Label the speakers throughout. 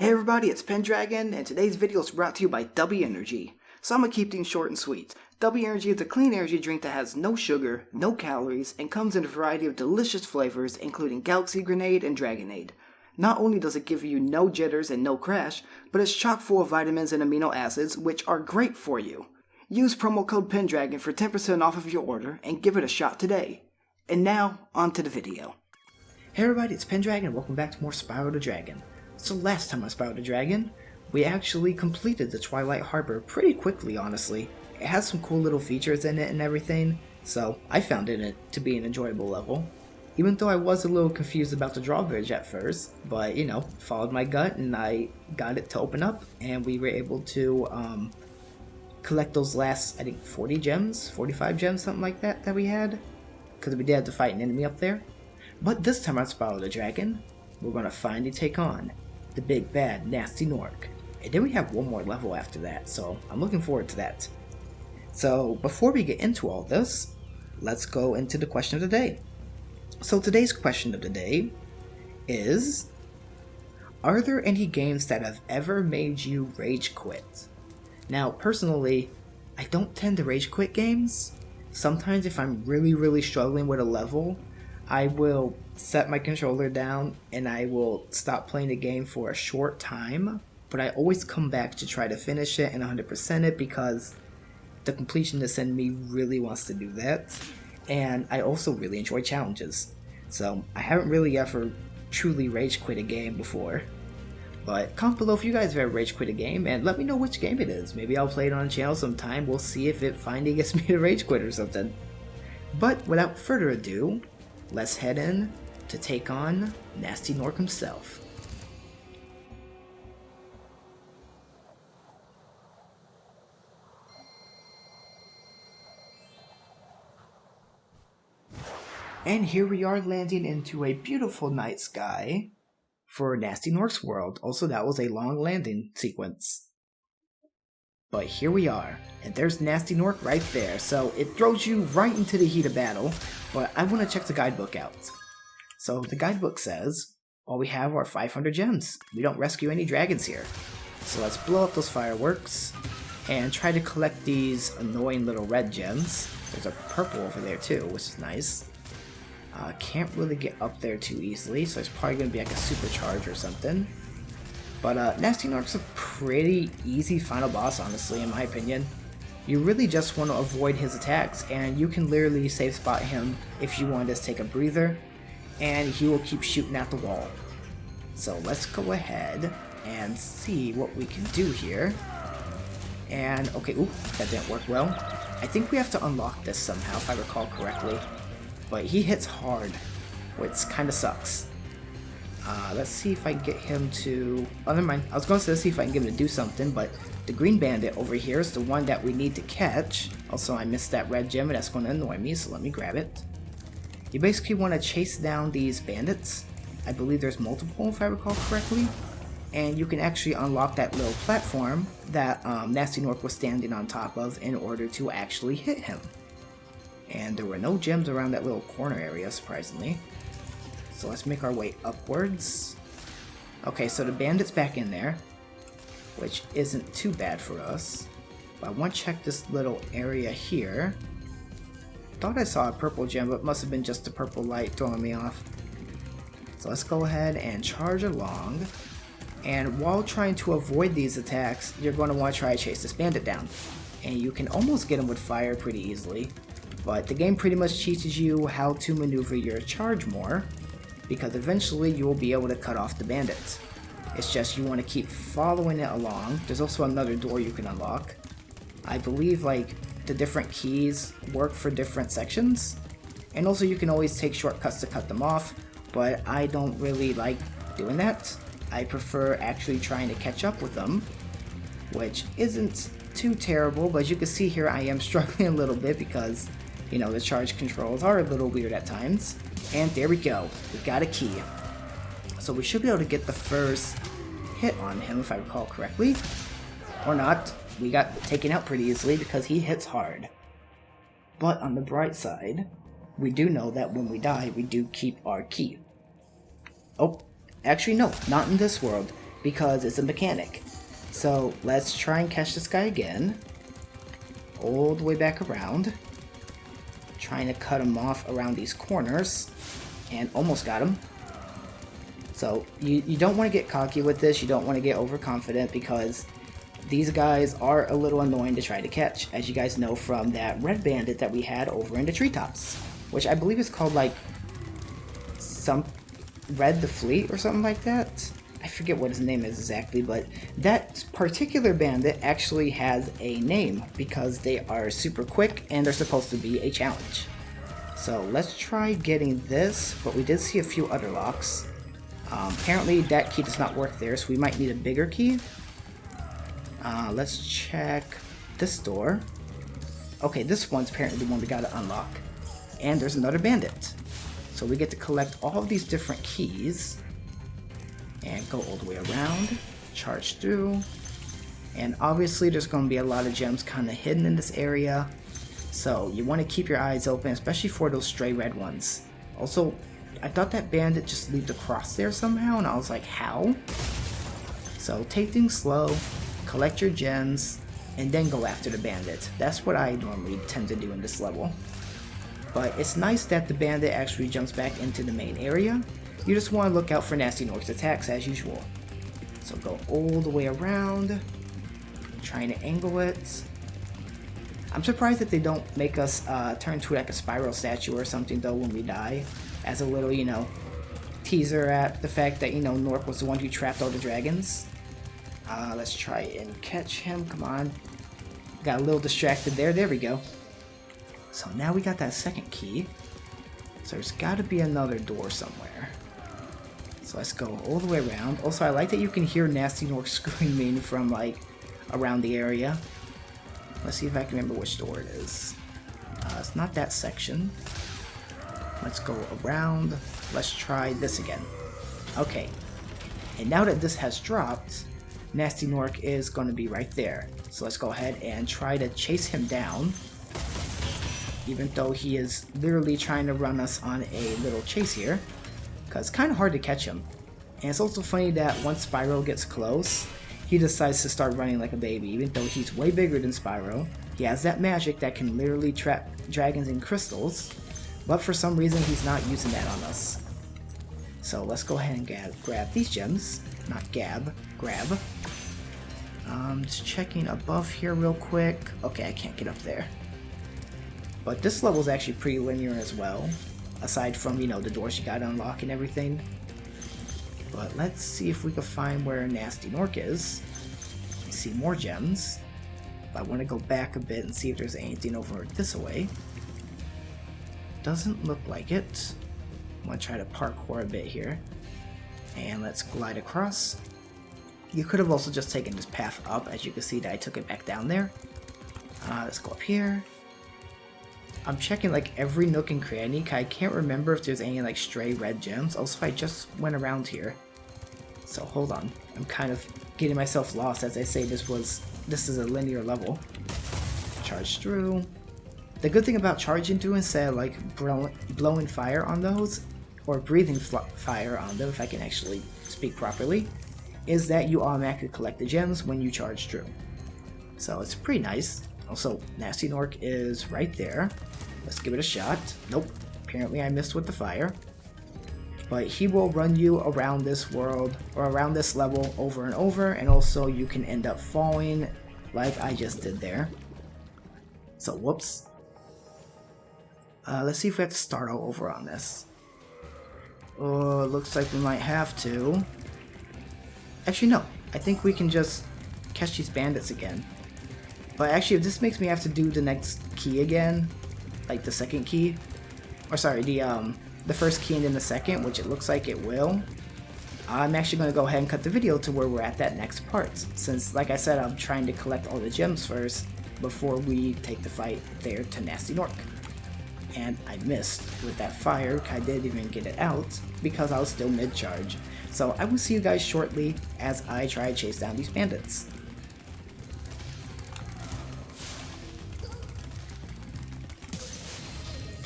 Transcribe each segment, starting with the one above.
Speaker 1: Hey everybody, it's Pendragon, and today's video is brought to you by W Energy. So I'm gonna keep things short and sweet. W Energy is a clean energy drink that has no sugar, no calories, and comes in a variety of delicious flavors, including Galaxy Grenade and Dragonade. Not only does it give you no jitters and no crash, but it's chock full of vitamins and amino acids, which are great for you. Use promo code Pendragon for 10% off of your order, and give it a shot today. And now, on to the video. Hey everybody, it's Pendragon, and welcome back to more Spyro the Dragon. So last time on Spyro the Dragon, we actually completed the Twilight Harbor pretty quickly, honestly. It has some cool little features in it and everything, so I found it to be an enjoyable level. Even though I was a little confused about the drawbridge at first, but you know, followed my gut and I got it to open up, and we were able to collect those last, I think 40 gems, 45 gems, something like that we had, because we did have to fight an enemy up there. But this time on Spyro the Dragon, we're going to finally take on the big bad Gnasty Gnorc. And then we have one more level after that, so I'm looking forward to that. So before we get into all this, let's go into the question of the day. So today's question of the day is, are there any games that have ever made you rage quit? Now personally, I don't tend to rage quit games. Sometimes if I'm really struggling with a level, I will set my controller down and I will stop playing the game for a short time, but I always come back to try to finish it and 100% it because the completionist in me really wants to do that, and I also really enjoy challenges. So I haven't really ever truly rage quit a game before, but comment below if you guys have ever rage quit a game and let me know which game it is. Maybe I'll play it on the channel sometime. We'll see if it finally gets me to rage quit or something. But without further ado, let's head in to take on Gnasty Gnorc himself. And here we are landing into a beautiful night sky for Gnasty Gnorc's world. Also, that was a long landing sequence. But here we are, and there's Gnasty Gnorc right there, so it throws you right into the heat of battle, but I want to check the guidebook out. So the guidebook says, all we have are 500 gems. We don't rescue any dragons here. So let's blow up those fireworks, and try to collect these annoying little red gems. There's a purple over there too, which is nice. Can't really get up there too easily, so it's probably going to be like a supercharge or something. But Gnasty Gnorc's a pretty easy final boss, honestly, in my opinion. You really just want to avoid his attacks, and you can literally safe spot him if you want to just take a breather, and he will keep shooting at the wall. So let's go ahead and see what we can do here. And, okay, oop, that didn't work well. I think we have to unlock this somehow, if I recall correctly. But he hits hard, which kind of sucks. Let's see if I can get him to... Oh, never mind. I was going to see if I can get him to do something, but the green bandit over here is the one that we need to catch. Also, I missed that red gem, and that's going to annoy me, so let me grab it. You basically want to chase down these bandits. I believe there's multiple, if I recall correctly. And you can actually unlock that little platform that Gnasty Gnorc was standing on top of in order to actually hit him. And there were no gems around that little corner area, surprisingly. So let's make our way upwards. Okay, so the bandit's back in there, which isn't too bad for us. But I want to check this little area here. Thought I saw a purple gem, but it must have been just the purple light throwing me off. So let's go ahead and charge along. And while trying to avoid these attacks, you're going to want to try to chase this bandit down. And you can almost get him with fire pretty easily. But the game pretty much teaches you how to maneuver your charge more, because eventually you will be able to cut off the bandits. It's just you want to keep following it along. There's also another door you can unlock. I believe like the different keys work for different sections, and also you can always take shortcuts to cut them off, but I don't really like doing that. I prefer actually trying to catch up with them, which isn't too terrible, but as you can see here I am struggling a little bit because, you know, the charge controls are a little weird at times. And there we go, we got a key. So we should be able to get the first hit on him if I recall correctly. Or not, we got taken out pretty easily because he hits hard. But on the bright side, we do know that when we die, we do keep our key. Oh, actually no, not in this world. because it's a mechanic. So let's try and catch this guy again. All the way back around. Trying to cut him off around these corners. And almost got him. So you don't want to get cocky with this. You don't want to get overconfident because these guys are a little annoying to try to catch. As you guys know from that red bandit that we had over in the treetops. Which I believe is called like some Red the Fleet or something like that. I forget what his name is exactly, but that particular bandit actually has a name because they are super quick and they're supposed to be a challenge. So let's try getting this, but we did see a few other locks. Apparently that key does not work there, so we might need a bigger key. Let's check this door. Okay, this one's apparently the one we gotta unlock. And there's another bandit. So we get to collect all of these different keys. And go all the way around, charge through, and obviously there's going to be a lot of gems kind of hidden in this area, so you want to keep your eyes open, especially for those stray red ones. Also, I thought that bandit just leaped across there somehow, and I was like, how? So take things slow, collect your gems, and then go after the bandit. That's what I normally tend to do in this level. But it's nice that the bandit actually jumps back into the main area. You just want to look out for Gnasty Gnorc's attacks as usual. So go all the way around, trying to angle it. I'm surprised that they don't make us turn to like a Spyro statue or something though when we die, as a little, you know, teaser at the fact that, you know, Gnorc was the one who trapped all the dragons. Let's try and catch him, come on. Got a little distracted there, there we go. So now we got that second key. So there's got to be another door somewhere. So let's go all the way around. Also, I like that you can hear Gnasty Gnorc screaming from, like, around the area. Let's see if I can remember which door it is. It's not that section. Let's go around. Let's try this again. Okay. And now that this has dropped, Gnasty Gnorc is going to be right there. So let's go ahead and try to chase him down. Even though he is literally trying to run us on a little chase here. Because it's kind of hard to catch him. And it's also funny that once Spyro gets close, he decides to start running like a baby. Even though he's way bigger than Spyro, he has that magic that can literally trap dragons in crystals. But for some reason, he's not using that on us. So let's go ahead and grab these gems. Not grab. Just checking above here real quick. Okay, I can't get up there. But this level is actually pretty linear as well. Aside from, you know, the doors you gotta unlock and everything. But let's see if we can find where Gnasty Gnorc is. We see more gems. But I want to go back a bit and see if there's anything over this way. Doesn't look like it. I'm gonna try to parkour a bit here. And let's glide across. You could have also just taken this path up, as you can see that I took it back down there. Let's go up here. I'm checking like every nook and cranny. I can't remember if there's any like stray red gems. Also, I just went around here. So hold on. I'm kind of getting myself lost as I say this is a linear level. Charge through. The good thing about charging through instead of like blowing fire on those, or breathing fire on them, if I can actually speak properly, is that you automatically collect the gems when you charge through. So it's pretty nice. Also, Gnasty Gnorc is right there. Let's give it a shot. Nope. Apparently I missed with the fire. But he will run you around this world, or around this level over and over, and also you can end up falling like I just did there. So, whoops. Let's see if we have to start all over on this. Oh, it looks like we might have to. Actually, no. I think we can just catch these bandits again. But actually, if this makes me have to do the next key again, like the second key, or sorry, the first key and then the second, which it looks like it will, I'm actually going to go ahead and cut the video to where we're at that next part, since, like I said, I'm trying to collect all the gems first before we take the fight there to Gnasty Gnorc. And I missed with that fire. I didn't even get it out because I was still mid-charge. So I will see you guys shortly as I try to chase down these bandits.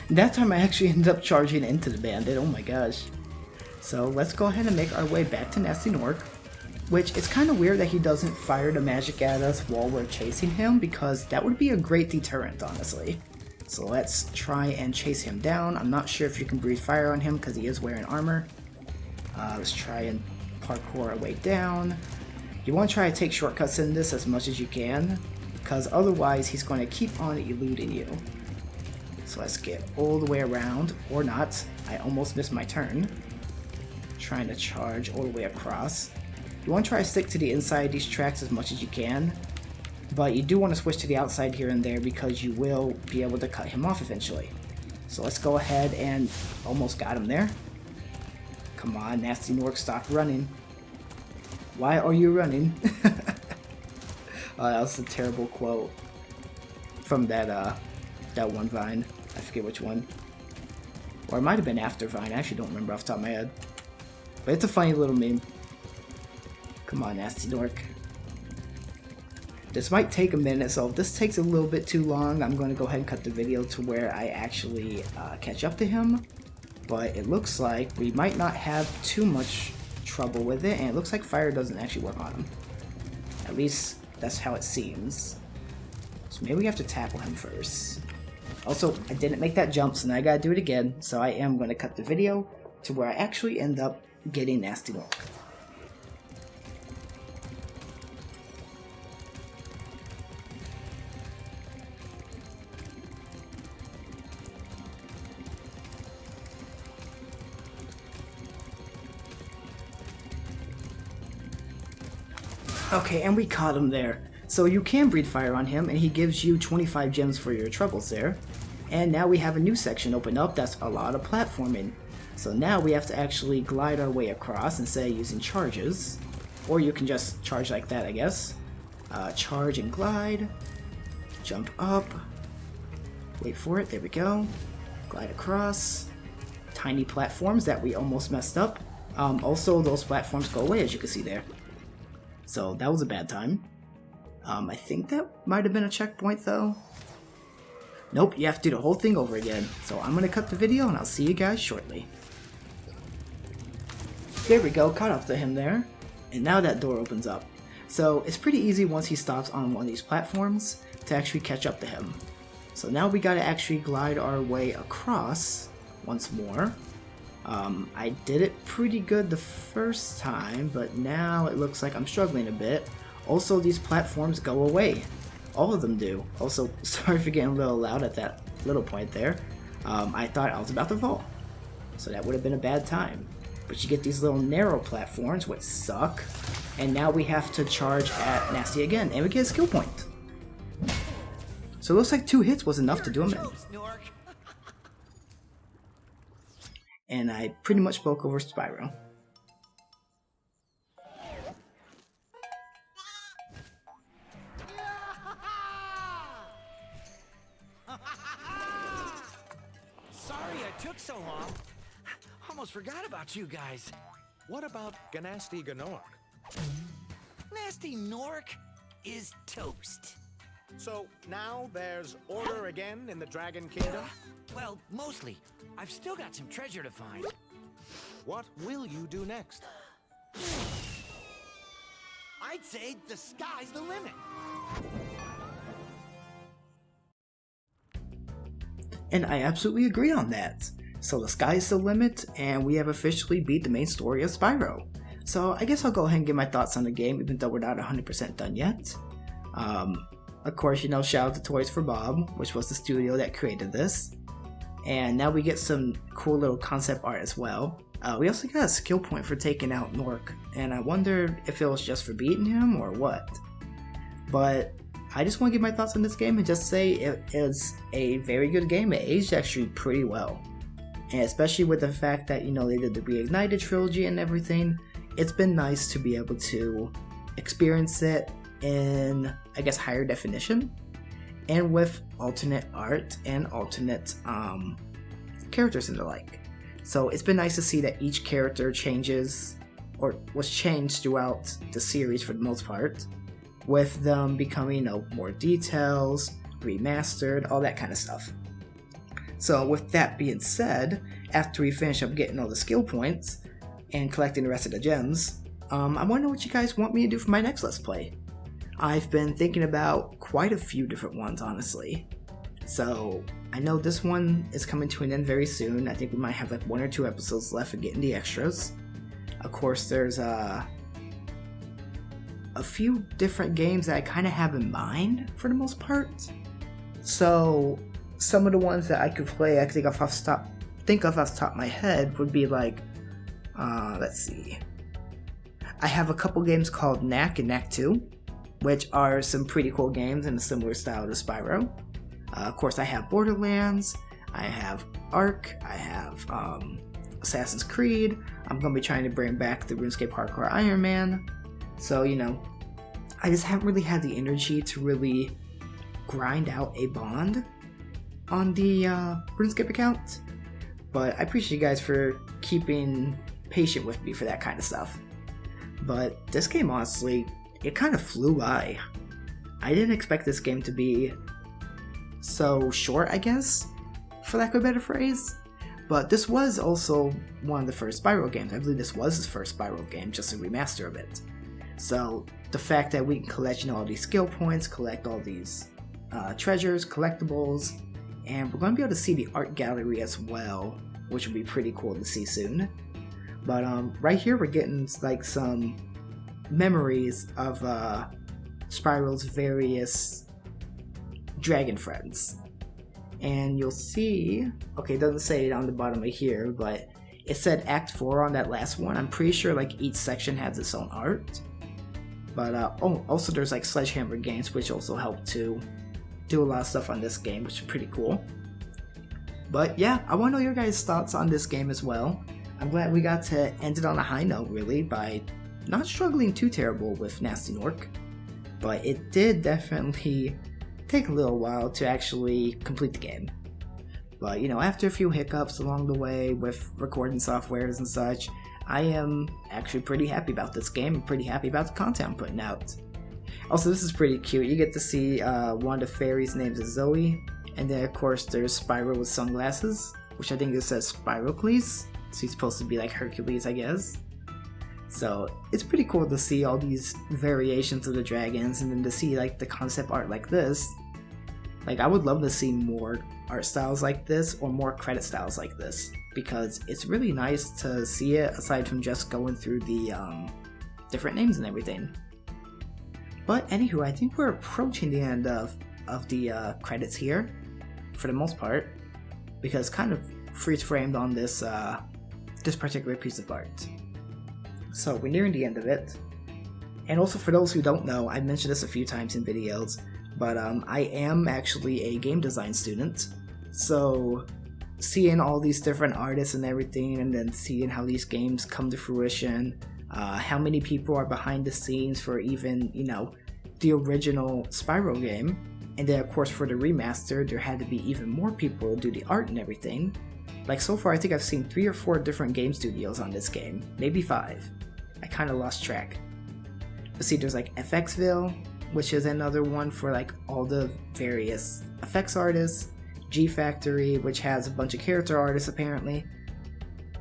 Speaker 1: That time I actually ended up charging into the bandit, oh my gosh. So let's go ahead and make our way back to Gnasty Gnorc. which it's kind of weird that he doesn't fire the magic at us while we're chasing him, because that would be a great deterrent, honestly. So let's try and chase him down. I'm not sure if you can breathe fire on him because he is wearing armor. Let's try and parkour our way down. You want to try to take shortcuts in this as much as you can, because otherwise he's going to keep on eluding you. So let's get all the way around, or not. I almost missed my turn. Trying to charge all the way across. You want to try to stick to the inside of these tracks as much as you can, but you do want to switch to the outside here and there because you will be able to cut him off eventually. So let's go ahead and almost got him there. Come on, Gnasty Gnorc, stop running. Why are you running? That was a terrible quote from that one Vine. I forget which one. Or it might have been after Vine. I actually don't remember off the top of my head. But it's a funny little meme. Come on, Gnasty Gnorc. This might take a minute, so if this takes a little bit too long, I'm going to go ahead and cut the video to where I actually catch up to him. But it looks like we might not have too much trouble with it, and it looks like fire doesn't actually work on him. At least that's how it seems. So maybe we have to tackle him first. Also, I didn't make that jump, so now I gotta do it again. So I am going to cut the video to where I actually end up getting Gnasty Gnorc. Okay, and we caught him there. So you can breathe fire on him, and he gives you 25 gems for your troubles there. And now we have a new section open up that's a lot of platforming. So now we have to actually glide our way across instead of using charges. Or you can just charge like that, I guess. Charge and glide. Jump up. Wait for it, there we go. Glide across. Tiny platforms that we almost messed up. Also, those platforms go away, as you can see there. So that was a bad time. I think that might have been a checkpoint though. Nope, you have to do the whole thing over again. So I'm going to cut the video and I'll see you guys shortly. There we go, caught up to him there. And now that door opens up. So it's pretty easy once he stops on one of these platforms to actually catch up to him. So now we got to actually glide our way across once more. I did it pretty good the first time, but now it looks like I'm struggling a bit. Also, these platforms go away. All of them do. Also, sorry for getting a little loud at that little point there. I thought I was about to fall, so that would have been a bad time. But you get these little narrow platforms, which suck. And now we have to charge at Gnasty again, and we get a skill point. So it looks like 2 hits was enough to do him in. And I pretty much spoke over Spyro.
Speaker 2: Sorry I took so long. Almost forgot about you guys.
Speaker 3: What about Gnasty Gnorc?
Speaker 2: Gnasty Gnorc is toast.
Speaker 3: So now there's order again in the Dragon Kingdom?
Speaker 2: Well, mostly. I've still got some treasure to find.
Speaker 3: What will you do next?
Speaker 2: I'd say the sky's the limit.
Speaker 1: And I absolutely agree on that. So the sky's the limit, and we have officially beat the main story of Spyro. So I guess I'll go ahead and give my thoughts on the game, even though we're not 100% done yet. Of course, you know, shout out to Toys for Bob, which was the studio that created this. And now we get some cool little concept art as well. We also got a skill point for taking out Gnorc, and I wonder if it was just for beating him or what. But I just want to give my thoughts on this game and just say it is a very good game. It aged actually pretty well. And especially with the fact that, you know, they did the Reignited trilogy and everything, it's been nice to be able to experience it in, I guess, higher definition, and with alternate art and alternate characters and the like. So it's been nice to see that each character changes, or was changed throughout the series for the most part, with them becoming, you know, more details, remastered, all that kind of stuff. So with that being said, after we finish up getting all the skill points and collecting the rest of the gems, I want to know what you guys want me to do for my next Let's Play. I've been thinking about quite a few different ones, honestly. So, I know this one is coming to an end very soon. I think we might have like 1 or 2 episodes left of getting the extras. Of course, there's a few different games that I kind of have in mind for the most part. So, some of the ones that I could play, I think of off the top of my head would be like, let's see. I have a couple games called Knack and Knack 2, which are some pretty cool games in a similar style to Spyro. Of course, I have Borderlands, I have Ark, I have Assassin's Creed. I'm going to be trying to bring back the RuneScape Hardcore Iron Man. So, you know, I just haven't really had the energy to really grind out a bond on the RuneScape account. But I appreciate you guys for keeping patient with me for that kind of stuff. But this game, honestly, it kind of flew by. I didn't expect this game to be so short, I guess, for lack of a better phrase. But this was also one of the first Spyro games. I believe this was his first Spyro game, just a remaster of it. So the fact that we can collect, all these skill points, collect all these treasures, collectibles, and we're going to be able to see the art gallery as well, which will be pretty cool to see soon. But right here we're getting like some memories of Spyro's various dragon friends. And you'll see, okay, it doesn't say it on the bottom of here, but it said Act 4 on that last one. I'm pretty sure like each section has its own art. But also there's like Sledgehammer Games, which also help to do a lot of stuff on this game, which is pretty cool. But yeah, I want to know your guys' thoughts on this game as well. I'm glad we got to end it on a high note, really, by not struggling too terrible with Gnasty Gnorc. But it did definitely take a little while to actually complete the game. But, after a few hiccups along the way with recording softwares and such, I am actually pretty happy about this game and pretty happy about the content I'm putting out. Also, this is pretty cute. You get to see one of the fairies' names is Zoe, and then of course there's Spyro with sunglasses, which I think it says Spyrocles, so he's supposed to be like Hercules, I guess. So it's pretty cool to see all these variations of the dragons, and then to see like the concept art like this. Like, I would love to see more art styles like this, or more credit styles like this, because it's really nice to see it aside from just going through the different names and everything. But anywho, I think we're approaching the end of the credits here, for the most part, because kind of freeze-framed on this this particular piece of art. So we're nearing the end of it. And also, for those who don't know, I mentioned this a few times in videos, but I am actually a game design student. So seeing all these different artists and everything, and then seeing how these games come to fruition, how many people are behind the scenes for even, the original Spyro game, and then of course for the remaster there had to be even more people to do the art and everything. Like, so far I think I've seen 3 or 4 different game studios on this game, maybe 5. I kind of lost track. But see, there's like FXville, which is another one for like all the various effects artists, G Factory, which has a bunch of character artists apparently.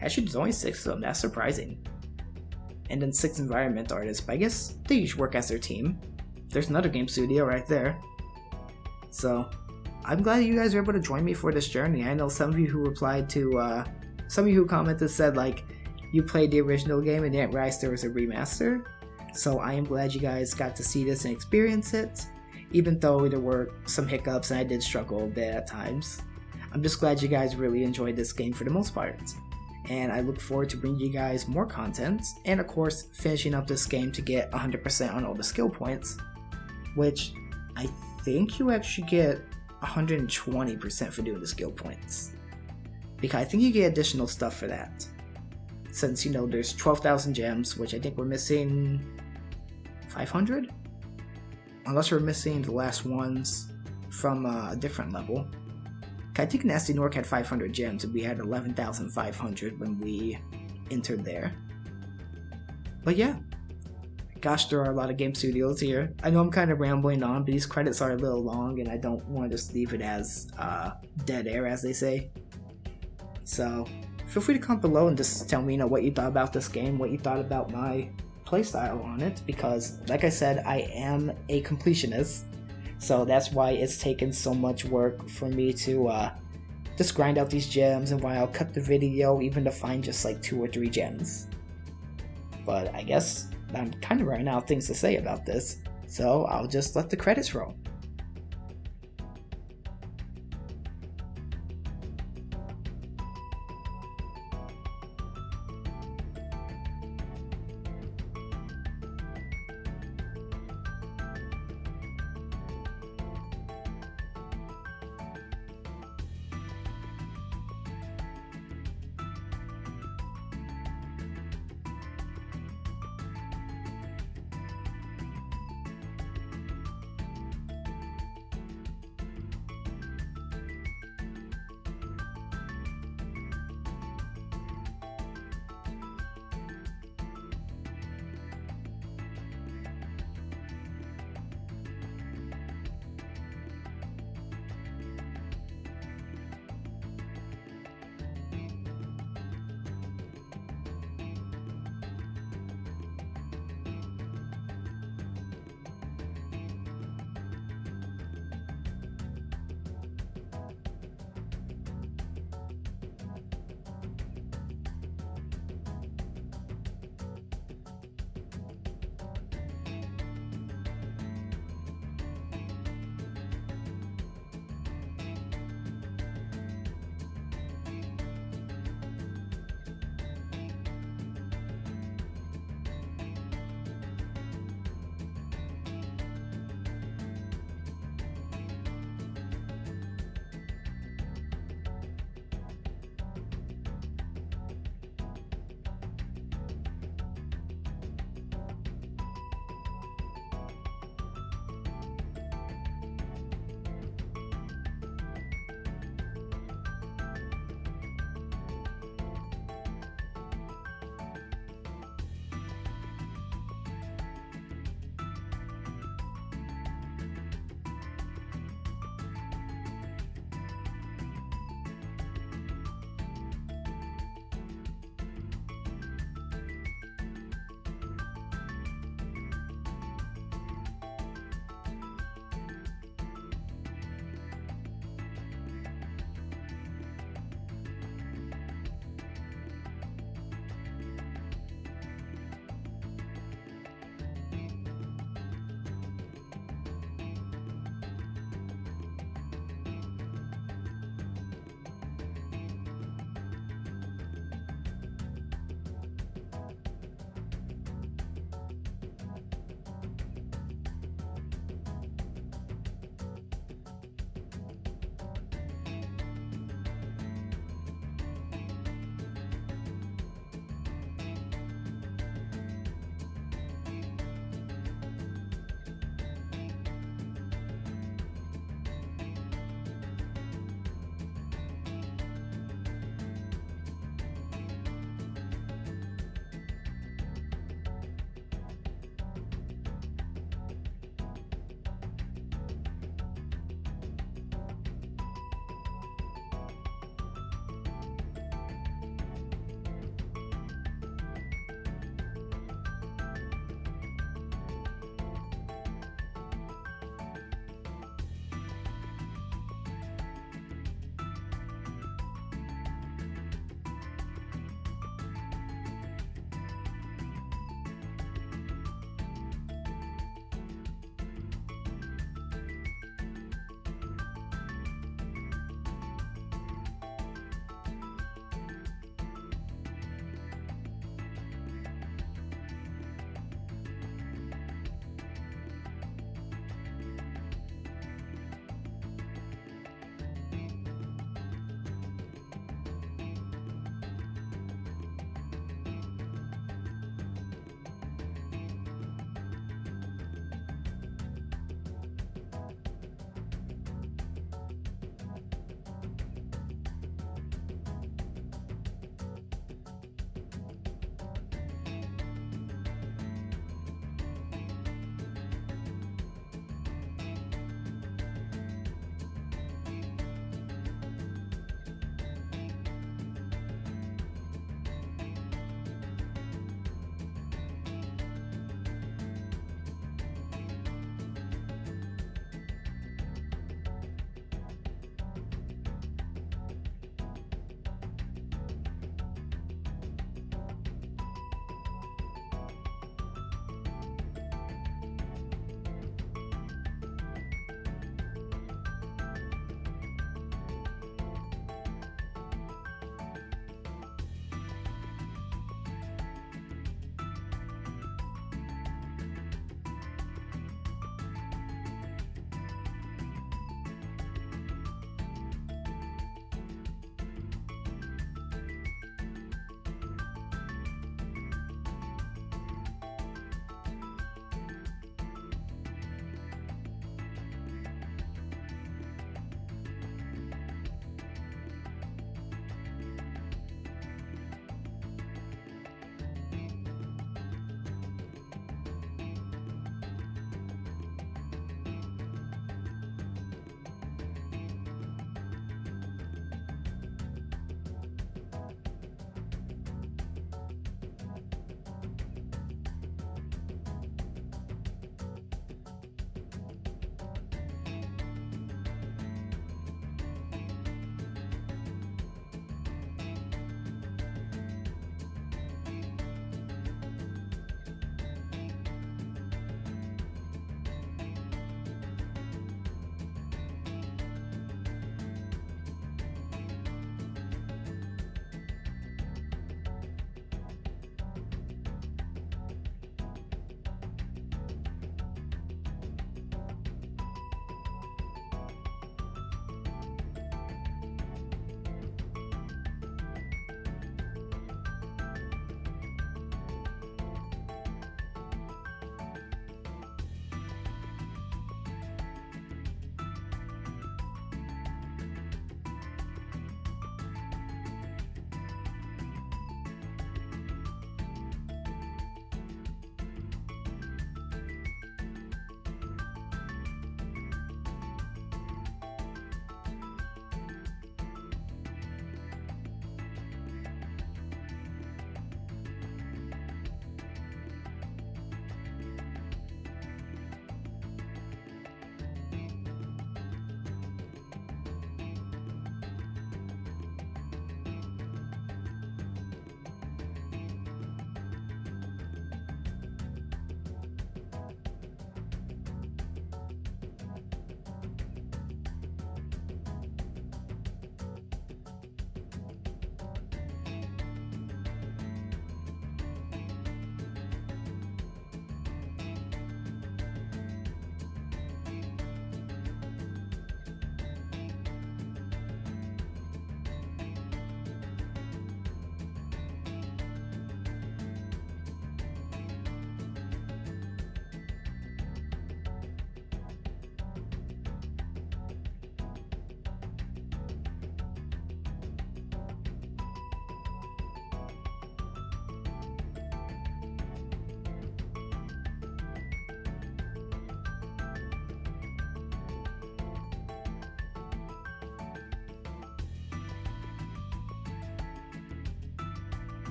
Speaker 1: Actually, there's only 6 of them, that's surprising. And then 6 environment artists, but I guess they each work as their team. There's another game studio right there. So, I'm glad you guys are able to join me for this journey. I know some of you who replied to, some of you who commented said like, you played the original game and didn't realize there was a remaster. So I am glad you guys got to see this and experience it, even though there were some hiccups and I did struggle a bit at times. I'm just glad you guys really enjoyed this game for the most part. And I look forward to bringing you guys more content, and of course finishing up this game to get 100% on all the skill points, which I think you actually get 120% for doing the skill points, because I think you get additional stuff for that, since there's 12,000 gems, which I think we're missing 500, unless we're missing the last ones from a different level. I think Gnasty Gnorc had 500 gems and we had 11,500 when we entered there. But yeah, gosh, there are a lot of game studios here. I know I'm kind of rambling on, but these credits are a little long and I don't want to just leave it as dead air, as they say. So feel free to comment below and just tell me what you thought about this game, what you thought about my playstyle on it because, like I said, I am a completionist. So that's why it's taken so much work for me to just grind out these gems, and why I'll cut the video even to find just like 2 or 3 gems. But I guess I'm kind of running out of things to say about this, so I'll just let the credits roll.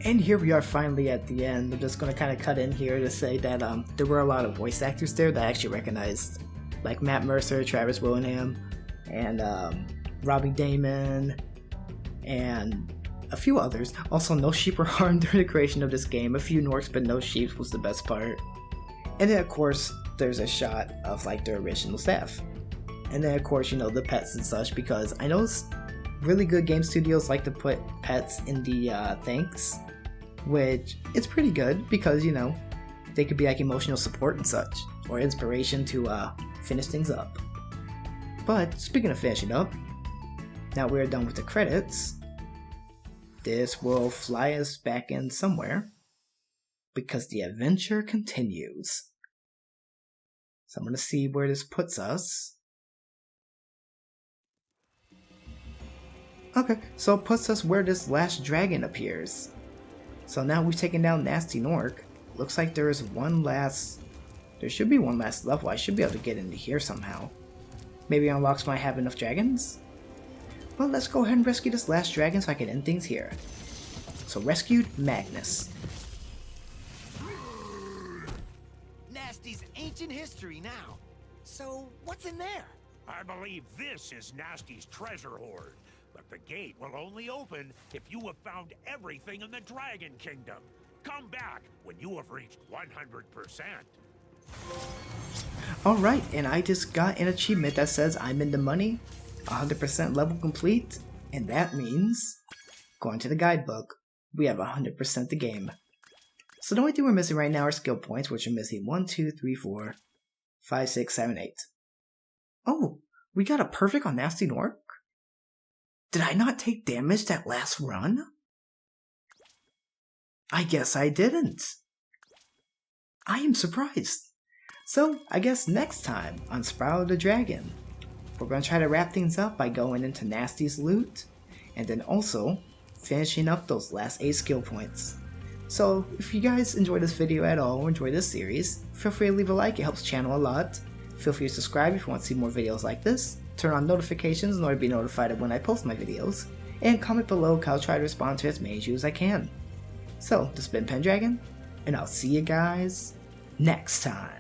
Speaker 1: And here we are finally at the end. I'm just going to kind of cut in here to say that there were a lot of voice actors there that I actually recognized. Like Matt Mercer, Travis Willingham, and Robbie Damon, and a few others. Also, no sheep were harmed during the creation of this game. A few Gnorcs, but no sheep was the best part. And then of course, there's a shot of like the original staff. And then of course, you know, the pets and such, because I know really good game studios like to put pets in the thanks, which it's pretty good because, you know, they could be like emotional support and such, or inspiration to finish things up. But speaking of finishing up, now we're done with the credits. This will fly us back in somewhere because the adventure continues. So I'm going to see where this puts us. Okay, so it puts us where this last dragon appears. So now we've taken down Gnasty Gnorc. Looks like there should be one last level. I should be able to get into here somehow. Maybe unlocks when I have enough dragons? Well, let's go ahead and rescue this last dragon so I can end things here. So rescued Magnus.
Speaker 2: Gnasty's ancient history now. So, what's in there?
Speaker 4: I believe this is Gnasty's treasure hoard, but the gate will only open if you have found everything in the Dragon Kingdom. Come back when you have reached 100%.
Speaker 1: Alright, and I just got an achievement that says I'm in the money, 100% level complete, and that means, going to the guidebook, we have 100% the game. So the only thing we're missing right now are skill points, which are missing 1, 2, 3, 4, 5, 6, 7, 8. Oh, we got a perfect on Gnasty Gnorc? Did I not take damage that last run? I guess I didn't. I am surprised. So, I guess next time on Spyro the Dragon, we're going to try to wrap things up by going into Gnasty's loot, and then also finishing up those last 8 skill points. So, if you guys enjoyed this video at all or enjoyed this series, feel free to leave a like, it helps the channel a lot. Feel free to subscribe if you want to see more videos like this, turn on notifications in order to be notified of when I post my videos, and comment below because I'll try to respond to as many of you as I can. So, this has been Pendragon, and I'll see you guys next time.